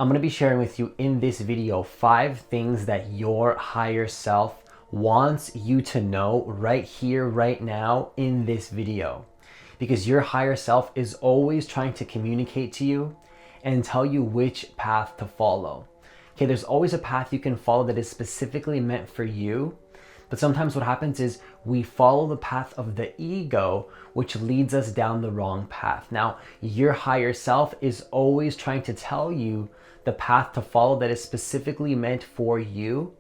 I'm going to be sharing with you in this video 5 things that your higher self wants you to know right here, right now in this video. Because your higher self is always trying to communicate to you and tell you which path to follow. Okay, there's always a path you can follow that is specifically meant for you. But sometimes what happens is we follow the path of the ego, which leads us down the wrong path. Now, your higher self is always trying to tell you the path to follow that is specifically meant for you,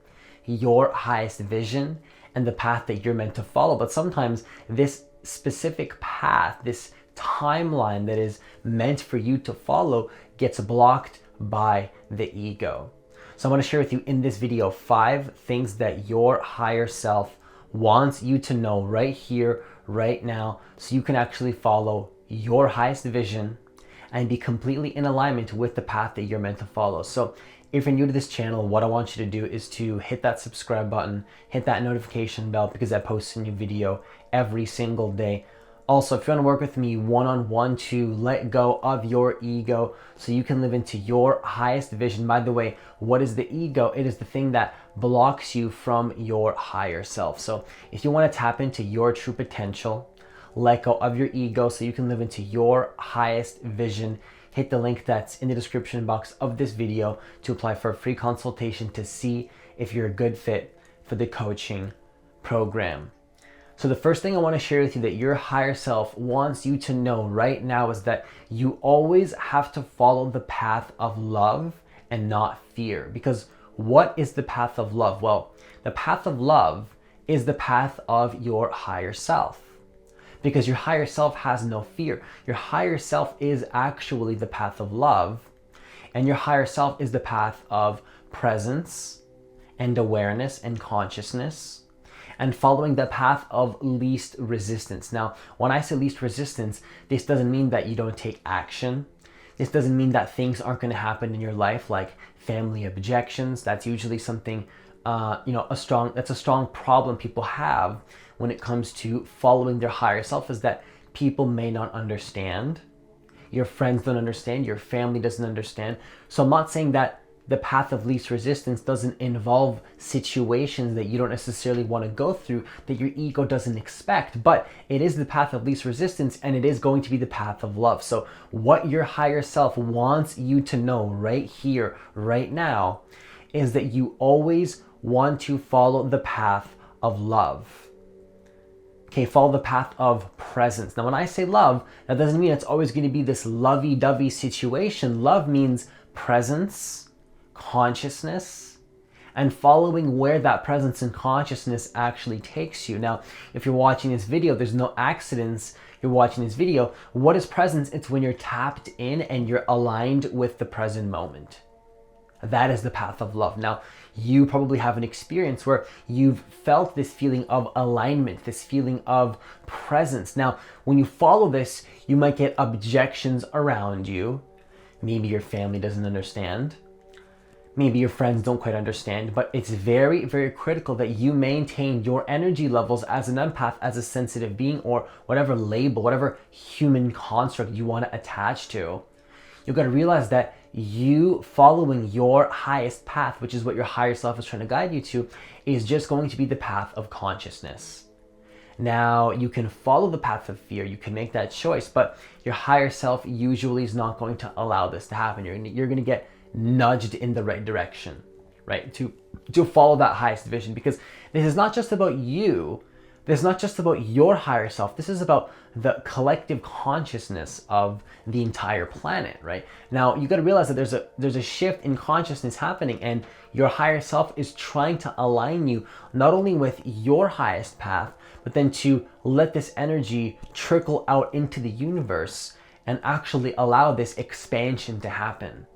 your highest vision, and the path that you're meant to follow. But sometimes this specific path, this timeline that is meant for you to follow gets blocked by the ego. So I'm going to share with you in this video 5 things that your higher self wants you to know right here, right now, so you can actually follow your highest vision and be completely in alignment with the path that you're meant to follow. So if you're new to this channel, what I want you to do is to hit that subscribe button, hit that notification bell, because I post a new video every single day. Also, if you want to work with me one-on-one to let go of your ego so you can live into your highest vision. By the way, what is the ego? It is the thing that blocks you from your higher self. So if you want to tap into your true potential, let go of your ego so you can live into your highest vision, hit the link that's in the description box of this video to apply for a free consultation to see if you're a good fit for the coaching program. So the first thing I want to share with you that your higher self wants you to know right now is that you always have to follow the path of love and not fear. Because what is the path of love? Well, the path of love is the path of your higher self. Because your higher self has no fear. Your higher self is actually the path of love, and your higher self is the path of presence and awareness and consciousness, and following the path of least resistance. Now, when I say least resistance, this doesn't mean that you don't take action. This doesn't mean that things aren't going to happen in your life, like family objections. That's usually something, that's a strong problem people have when it comes to following their higher self, is that people may not understand. Your friends don't understand. Your family doesn't understand. So I'm not saying that the path of least resistance doesn't involve situations that you don't necessarily want to go through, that your ego doesn't expect, but it is the path of least resistance, and it is going to be the path of love. So what your higher self wants you to know right here, right now, is that you always want to follow the path of love. Okay, follow the path of presence. Now, when I say love, that doesn't mean it's always going to be this lovey-dovey situation. Love means presence, consciousness, and following where that presence and consciousness actually takes you. Now, if you're watching this video, there's no accidents. You're watching this video. What is presence? It's when you're tapped in and you're aligned with the present moment. That is the path of love. Now, you probably have an experience where you've felt this feeling of alignment, this feeling of presence. Now, when you follow this, you might get objections around you. Maybe your family doesn't understand. Maybe your friends don't quite understand, but it's very, very critical that you maintain your energy levels as an empath, as a sensitive being, or whatever label, whatever human construct you want to attach to. You've got to realize that you following your highest path, which is what your higher self is trying to guide you to, is just going to be the path of consciousness. Now, you can follow the path of fear, you can make that choice, but your higher self usually is not going to allow this to happen. You're going to get nudged in the right direction, right? To follow that highest vision, because this is not just about you. This is not just about your higher self. This is about the collective consciousness of the entire planet, right? Now, you got to realize that there's a shift in consciousness happening, and your higher self is trying to align you not only with your highest path, but then to let this energy trickle out into the universe and actually allow this expansion to happen.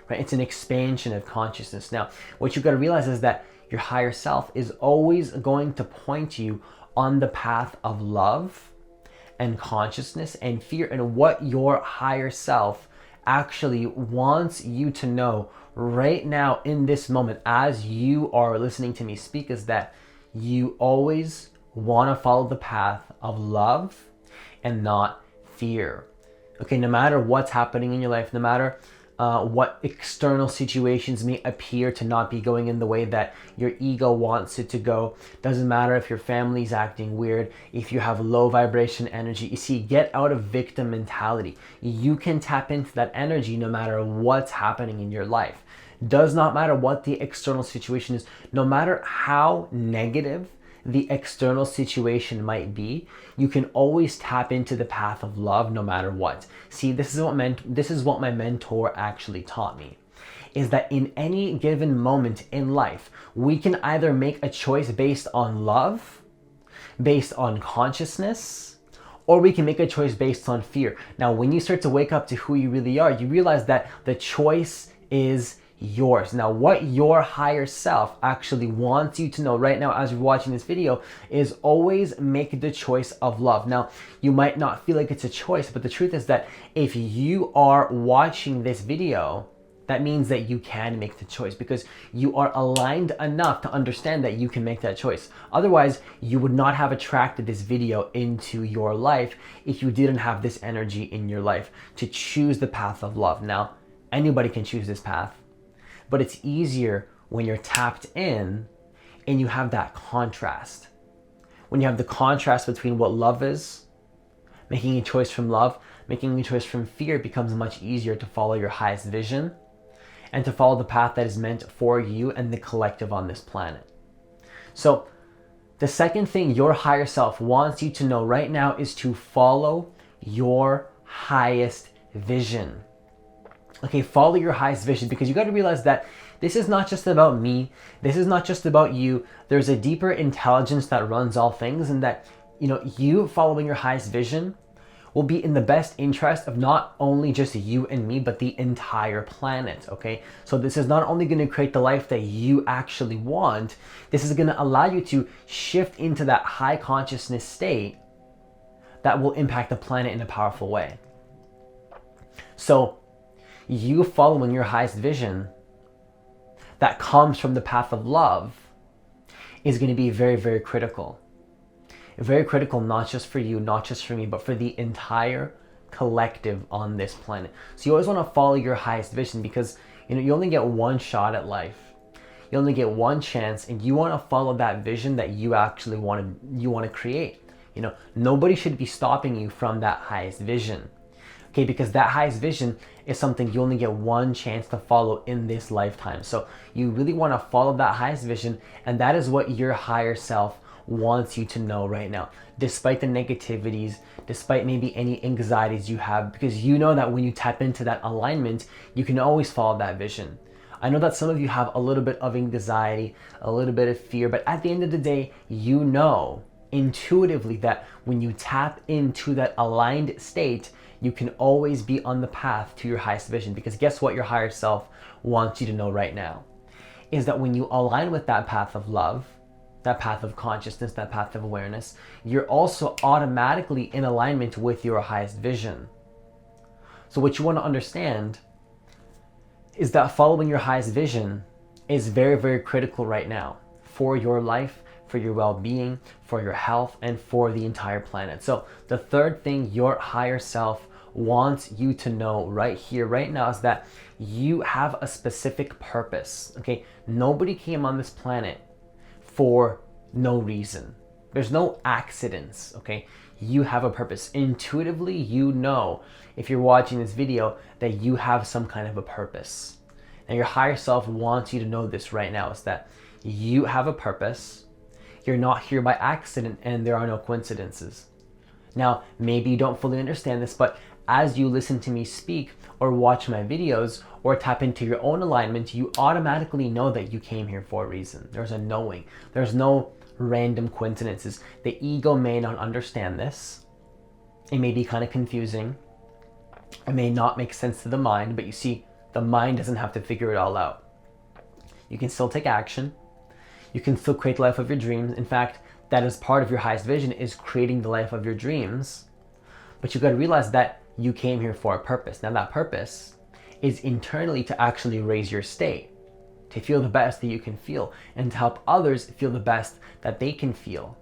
Right? It's an expansion of consciousness. Now, what you've got to realize is that your higher self is always going to point you on the path of love and consciousness and fear, and what your higher self actually wants you to know right now in this moment as you are listening to me speak is that you always want to follow the path of love and not fear. Okay, no matter what's happening in your life, no matter what external situations may appear to not be going in the way that your ego wants it to go. Doesn't matter if your family's acting weird, if you have low vibration energy. You see, get out of victim mentality. You can tap into that energy no matter what's happening in your life. Does not matter what the external situation is, no matter how negative the external situation might be, you can always tap into the path of love no matter what. See, this is what my mentor actually taught me, is that in any given moment in life, we can either make a choice based on love, based on consciousness, or we can make a choice based on fear. Now, when you start to wake up to who you really are, you realize that the choice is yours. Now, what your higher self actually wants you to know right now as you're watching this video is always make the choice of love. Now, you might not feel like it's a choice, but the truth is that if you are watching this video, that means that you can make the choice because you are aligned enough to understand that you can make that choice. Otherwise, you would not have attracted this video into your life if you didn't have this energy in your life to choose the path of love. Now, anybody can choose this path, but it's easier when you're tapped in and you have that contrast. When you have the contrast between what love is, making a choice from love, making a choice from fear, it becomes much easier to follow your highest vision and to follow the path that is meant for you and the collective on this planet. So the second thing your higher self wants you to know right now is to follow your highest vision. Okay, follow your highest vision, because you got to realize that this is not just about me. This is not just about you. There's a deeper intelligence that runs all things, and that, you following your highest vision will be in the best interest of not only just you and me, but the entire planet, okay? So this is not only going to create the life that you actually want, this is going to allow you to shift into that high consciousness state that will impact the planet in a powerful way. So you following your highest vision that comes from the path of love is going to be very, very critical. Very critical, not just for you, not just for me, but for the entire collective on this planet. So you always want to follow your highest vision, because you only get one shot at life. You only get one chance, and you want to follow that vision that you actually want to create. Nobody should be stopping you from that highest vision. Okay, because that highest vision is something you only get one chance to follow in this lifetime. So you really want to follow that highest vision, and that is what your higher self wants you to know right now. Despite the negativities, despite maybe any anxieties you have, because you know that when you tap into that alignment, you can always follow that vision. I know that some of you have a little bit of anxiety, a little bit of fear, but at the end of the day, you know intuitively that when you tap into that aligned state, you can always be on the path to your highest vision. Because guess what your higher self wants you to know right now is that when you align with that path of love, that path of consciousness, that path of awareness, you're also automatically in alignment with your highest vision. So what you want to understand is that following your highest vision is very, very critical right now for your life, for your well-being, for your health, and for the entire planet. So the third thing your higher self wants you to know right here, right now, is that you have a specific purpose, okay? Nobody came on this planet for no reason. There's no accidents, okay? You have a purpose. Intuitively, if you're watching this video, that you have some kind of a purpose. And your higher self wants you to know this right now, is that you have a purpose. You're not here by accident, and there are no coincidences. Now, maybe you don't fully understand this, but as you listen to me speak or watch my videos or tap into your own alignment, you automatically know that you came here for a reason. There's a knowing. There's no random coincidences. The ego may not understand this. It may be kind of confusing. It may not make sense to the mind, but you see, the mind doesn't have to figure it all out. You can still take action. You can still create the life of your dreams. In fact, that is part of your highest vision, is creating the life of your dreams. But you got to realize that you came here for a purpose. Now that purpose is internally to actually raise your state, to feel the best that you can feel, and to help others feel the best that they can feel.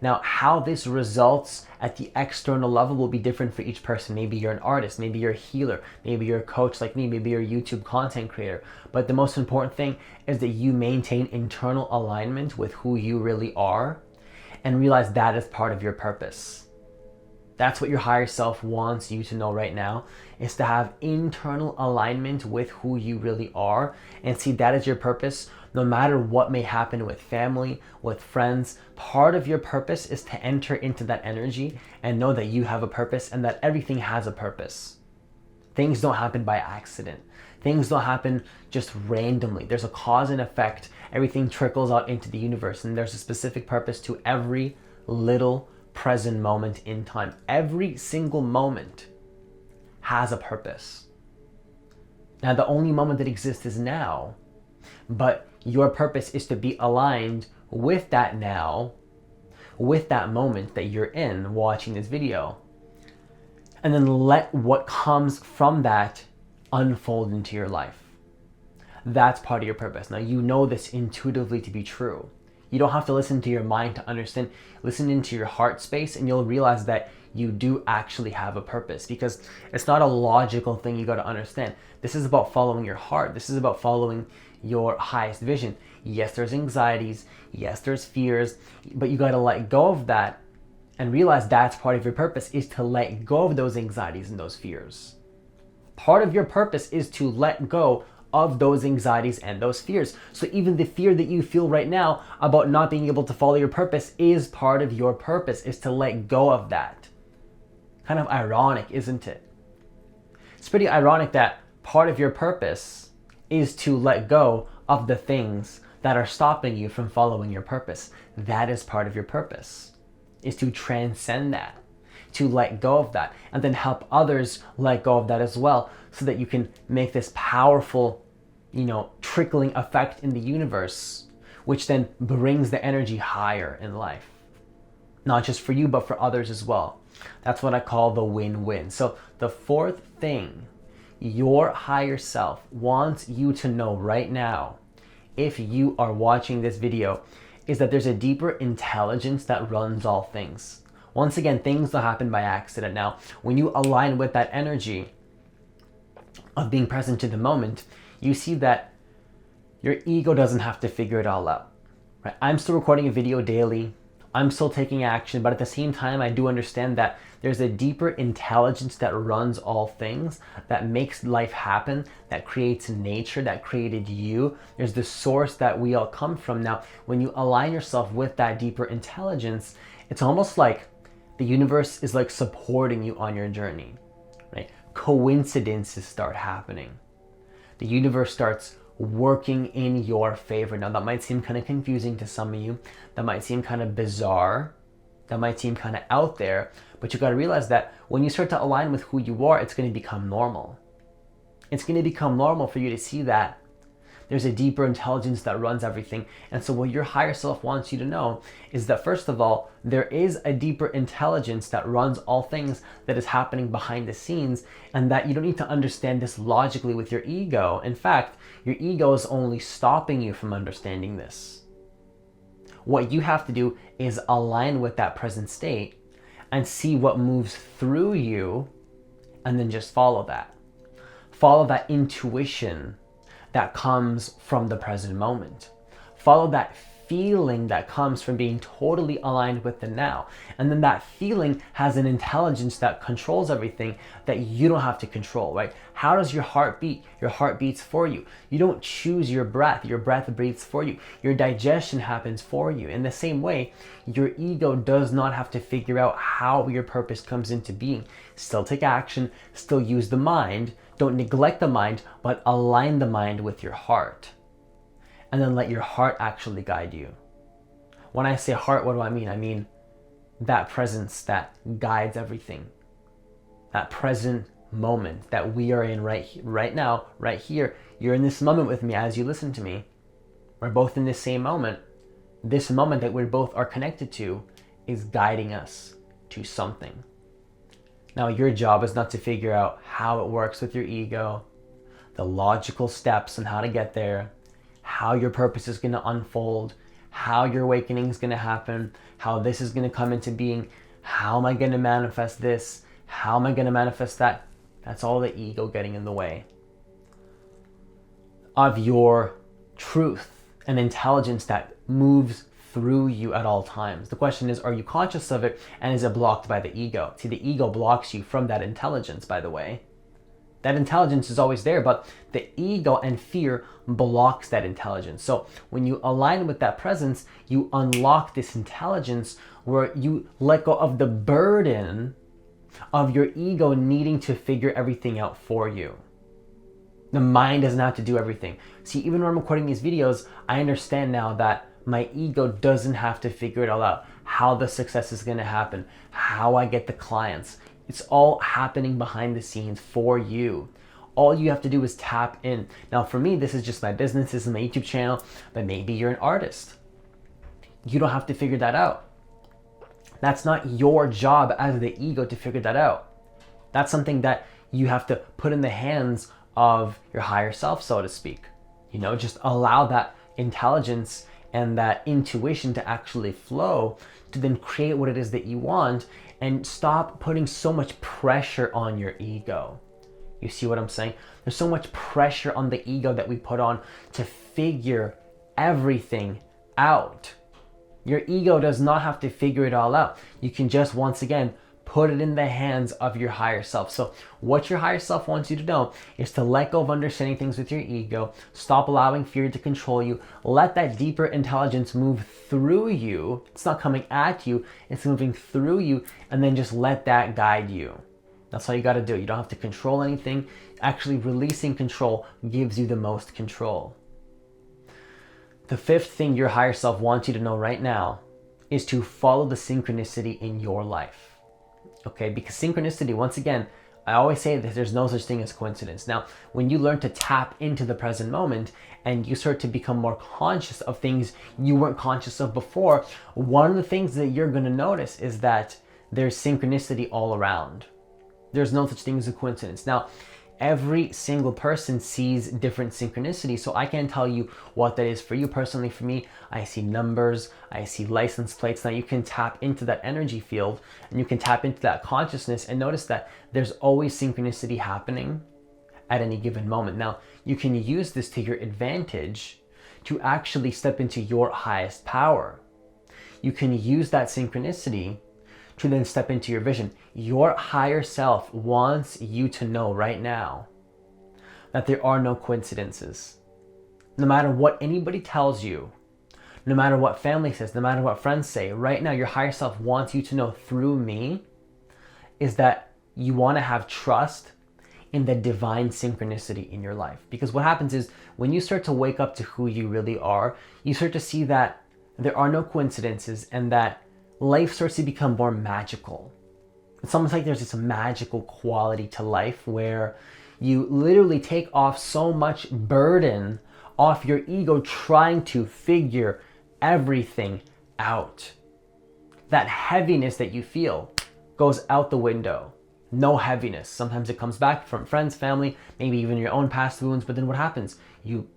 Now, how this results at the external level will be different for each person. Maybe you're an artist, maybe you're a healer, maybe you're a coach like me, maybe you're a YouTube content creator. But the most important thing is that you maintain internal alignment with who you really are and realize that is part of your purpose. That's what your higher self wants you to know right now, is to have internal alignment with who you really are and see that is your purpose. No matter what may happen with family, with friends, part of your purpose is to enter into that energy and know that you have a purpose and that everything has a purpose. Things don't happen by accident. Things don't happen just randomly. There's a cause and effect. Everything trickles out into the universe, and there's a specific purpose to every little present moment in time. Every single moment has a purpose. Now, the only moment that exists is now, but your purpose is to be aligned with that now, with that moment that you're in watching this video, and then let what comes from that unfold into your life. That's part of your purpose. Now, you know this intuitively to be true. You don't have to listen to your mind to understand. Listen into your heart space and you'll realize that you do actually have a purpose, because it's not a logical thing you got to understand. This is about following your heart. This is about following your highest vision. Yes, there's anxieties. Yes, there's fears, but you got to let go of that and realize that's part of your purpose, is to let go of those anxieties and those fears. Part of your purpose is to let go of those anxieties and those fears. So even the fear that you feel right now about not being able to follow your purpose is part of your purpose, is to let go of that. Kind of ironic, isn't it? It's pretty ironic that part of your purpose is to let go of the things that are stopping you from following your purpose. That is part of your purpose, is to transcend that, to let go of that, and then help others let go of that as well, so that you can make this powerful, trickling effect in the universe, which then brings the energy higher in life. Not just for you, but for others as well. That's what I call the win-win. So the fourth thing your higher self wants you to know right now, if you are watching this video, is that there's a deeper intelligence that runs all things. Once again, things don't happen by accident. Now, when you align with that energy of being present to the moment, you see that your ego doesn't have to figure it all out. Right? I'm still recording a video daily. I'm still taking action, but at the same time, I do understand that there's a deeper intelligence that runs all things, that makes life happen, that creates nature, that created you. There's the source that we all come from. Now, when you align yourself with that deeper intelligence, it's almost like the universe is like supporting you on your journey, right? Coincidences start happening. The universe starts working in your favor. Now, that might seem kind of confusing to some of you. That might seem kind of bizarre. That might seem kind of out there. But you got to realize that when you start to align with who you are, it's going to become normal. It's going to become normal for you to see that there's a deeper intelligence that runs everything. And so what your higher self wants you to know is that, first of all, there is a deeper intelligence that runs all things that is happening behind the scenes, and that you don't need to understand this logically with your ego. In fact, your ego is only stopping you from understanding this. What you have to do is align with that present state and see what moves through you, and then just follow that. Follow that intuition that comes from the present moment. Follow that feeling that comes from being totally aligned with the now. And then that feeling has an intelligence that controls everything that you don't have to control, right? How does your heart beat? Your heart beats for you. You don't choose your breath breathes for you. Your digestion happens for you. In the same way, your ego does not have to figure out how your purpose comes into being. Still take action, still use the mind. Don't neglect the mind, but align the mind with your heart. And then let your heart actually guide you. When I say heart, what do I mean? I mean that presence that guides everything. That present moment that we are in right now, right here. You're in this moment with me as you listen to me. We're both in this same moment. This moment that we both are connected to is guiding us to something. Now, your job is not to figure out how it works with your ego, the logical steps on how to get there, how your purpose is going to unfold, how your awakening is going to happen, how this is going to come into being, how am I going to manifest this, how am I going to manifest that. That's all the ego getting in the way of your truth and intelligence that moves through you at all times. The question is, are you conscious of it, and is it blocked by the ego? See, the ego blocks you from that intelligence, by the way. That intelligence is always there, but the ego and fear blocks that intelligence. So when you align with that presence, you unlock this intelligence where you let go of the burden of your ego needing to figure everything out for you. The mind doesn't have to do everything. See, even when I'm recording these videos, I understand now that my ego doesn't have to figure it all out. How the success is going to happen, how I get the clients. It's all happening behind the scenes for you. All you have to do is tap in. Now, for me, this is just my business. This is my YouTube channel, but maybe you're an artist. You don't have to figure that out. That's not your job as the ego to figure that out. That's something that you have to put in the hands of your higher self, so to speak. You know, just allow that intelligence and that intuition to actually flow to then create what it is that you want, and stop putting so much pressure on your ego. You see what I'm saying? There's so much pressure on the ego that we put on to figure everything out. Your ego does not have to figure it all out. You can just, once again, put it in the hands of your higher self. So what your higher self wants you to know is to let go of understanding things with your ego, stop allowing fear to control you, let that deeper intelligence move through you. It's not coming at you, it's moving through you, and then just let that guide you. That's all you got to do. You don't have to control anything. Actually, releasing control gives you the most control. The fifth thing your higher self wants you to know right now is to follow the synchronicity in your life. Okay, because synchronicity, once again, I always say that there's no such thing as coincidence. Now, when you learn to tap into the present moment and you start to become more conscious of things you weren't conscious of before, one of the things that you're going to notice is that there's synchronicity all around. There's no such thing as a coincidence. Now, every single person sees different synchronicity, so I can't tell you what that is for you. Personally, for me, I see numbers, I see license plates. Now you can tap into that energy field and you can tap into that consciousness and notice that there's always synchronicity happening at any given moment. Now, you can use this to your advantage to actually step into your highest power. You can use that synchronicity to then step into your vision. Your higher self wants you to know right now that there are no coincidences. No matter what anybody tells you, no matter what family says, no matter what friends say, right now your higher self wants you to know through me is that you want to have trust in the divine synchronicity in your life. Because what happens is when you start to wake up to who you really are, you start to see that there are no coincidences and that life starts to become more magical. It's almost like there's this magical quality to life where you literally take off so much burden off your ego trying to figure everything out. That heaviness that you feel goes out the window. No heaviness. Sometimes it comes back from friends, family, maybe even your own past wounds, but then what happens? You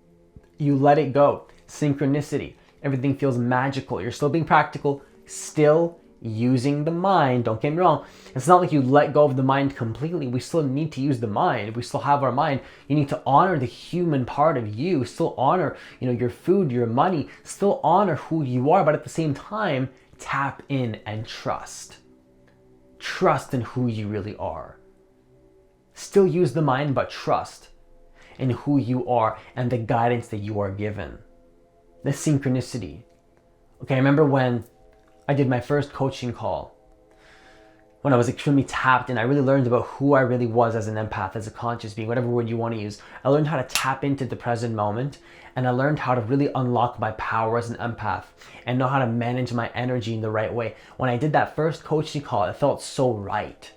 let it go. Synchronicity. Everything feels magical. You're still being practical, still using the mind. Don't get me wrong. It's not like you let go of the mind completely. We still need to use the mind. We still have our mind. You need to honor the human part of you. Still honor, your food, your money. Still honor who you are, but at the same time, tap in and trust. Trust in who you really are. Still use the mind, but trust in who you are and the guidance that you are given. The synchronicity. Okay, I remember when I did my first coaching call, when I was extremely tapped in, I really learned about who I really was as an empath, as a conscious being, whatever word you want to use. I learned how to tap into the present moment, and I learned how to really unlock my power as an empath and know how to manage my energy in the right way. When I did that first coaching call, it felt so right.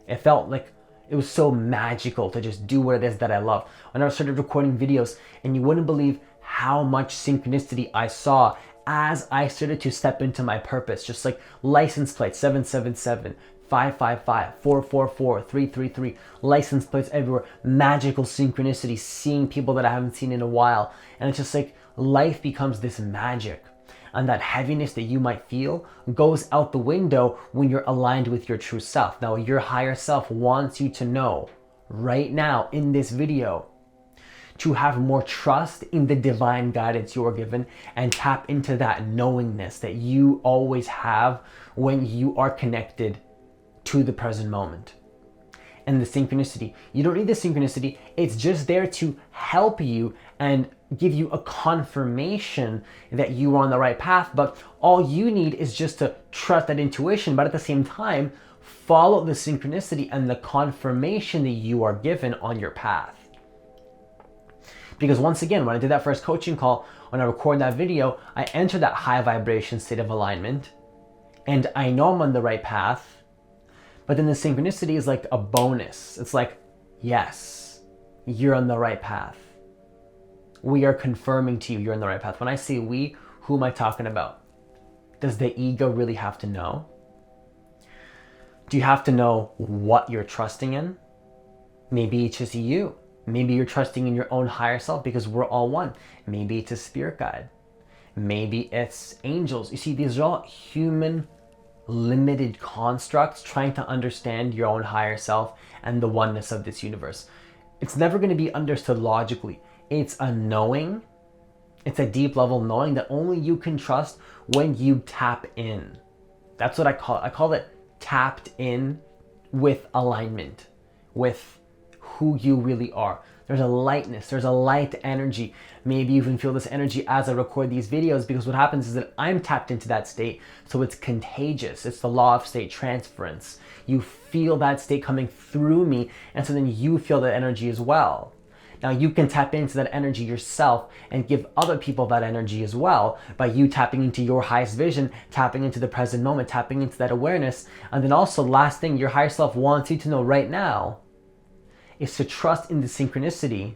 It felt like it was so magical to just do what it is that I love. When I started recording videos, and you wouldn't believe how much synchronicity I saw as I started to step into my purpose, just like license plates 777, 555, 444, 333, license plates everywhere, magical synchronicity, seeing people that I haven't seen in a while. And it's just like life becomes this magic. and that heaviness that you might feel goes out the window when you're aligned with your true self. Now, your higher self wants you to know right now in this video to have more trust in the divine guidance you are given and tap into that knowingness that you always have when you are connected to the present moment. And the synchronicity, you don't need the synchronicity, it's just there to help you and give you a confirmation that you are on the right path. But all you need is just to trust that intuition, but at the same time follow the synchronicity and the confirmation that you are given on your path. Because once again, when I did that first coaching call, when I recorded that video, I entered that high vibration state of alignment and I know I'm on the right path. But then the synchronicity is like a bonus. It's like, yes, you're on the right path. We are confirming to you you're on the right path. When I say we, who am I talking about? Does the ego really have to know? Do you have to know what you're trusting in? Maybe it's just you. Maybe you're trusting in your own higher self because we're all one. Maybe it's a spirit guide. Maybe it's angels. You see, these are all human limited constructs trying to understand your own higher self and the oneness of this universe. It's never going to be understood logically. It's a knowing. It's a deep level knowing that only you can trust when you tap in. That's what I call it. I call it tapped in with alignment, with who you really are. There's a lightness, there's a light energy. Maybe you even feel this energy as I record these videos, because what happens is that I'm tapped into that state, so it's contagious. It's the law of state transference. You feel that state coming through me, and so then you feel that energy as well. Now you can tap into that energy yourself and give other people that energy as well by you tapping into your highest vision, tapping into the present moment, tapping into that awareness. And then also, last thing your higher self wants you to know right now is to trust in the synchronicity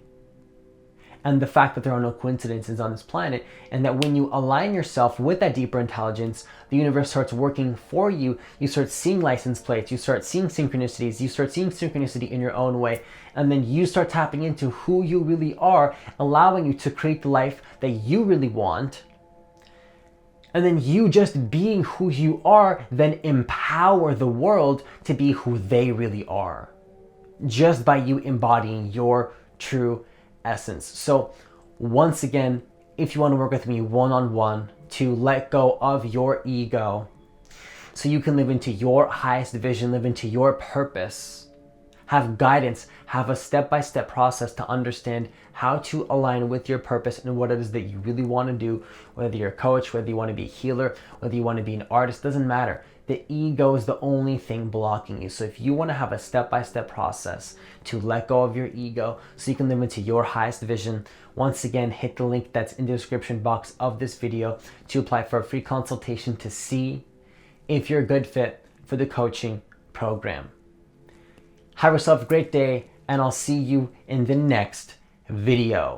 and the fact that there are no coincidences on this planet, and that when you align yourself with that deeper intelligence, the universe starts working for you. You start seeing license plates, you start seeing synchronicities, you start seeing synchronicity in your own way, and then you start tapping into who you really are, allowing you to create the life that you really want. And then you just being who you are, then empower the world to be who they really are, just by you embodying your true essence. So once again, if you want to work with me one-on-one to let go of your ego so you can live into your highest vision, live into your purpose, have guidance, have a step-by-step process to understand how to align with your purpose and what it is that you really want to do, whether you're a coach, whether you want to be a healer, whether you want to be an artist, doesn't matter. The ego is the only thing blocking you. So if you want to have a step-by-step process to let go of your ego so you can live into your highest vision, once again, hit the link that's in the description box of this video to apply for a free consultation to see if you're a good fit for the coaching program. Have yourself a great day, and I'll see you in the next video.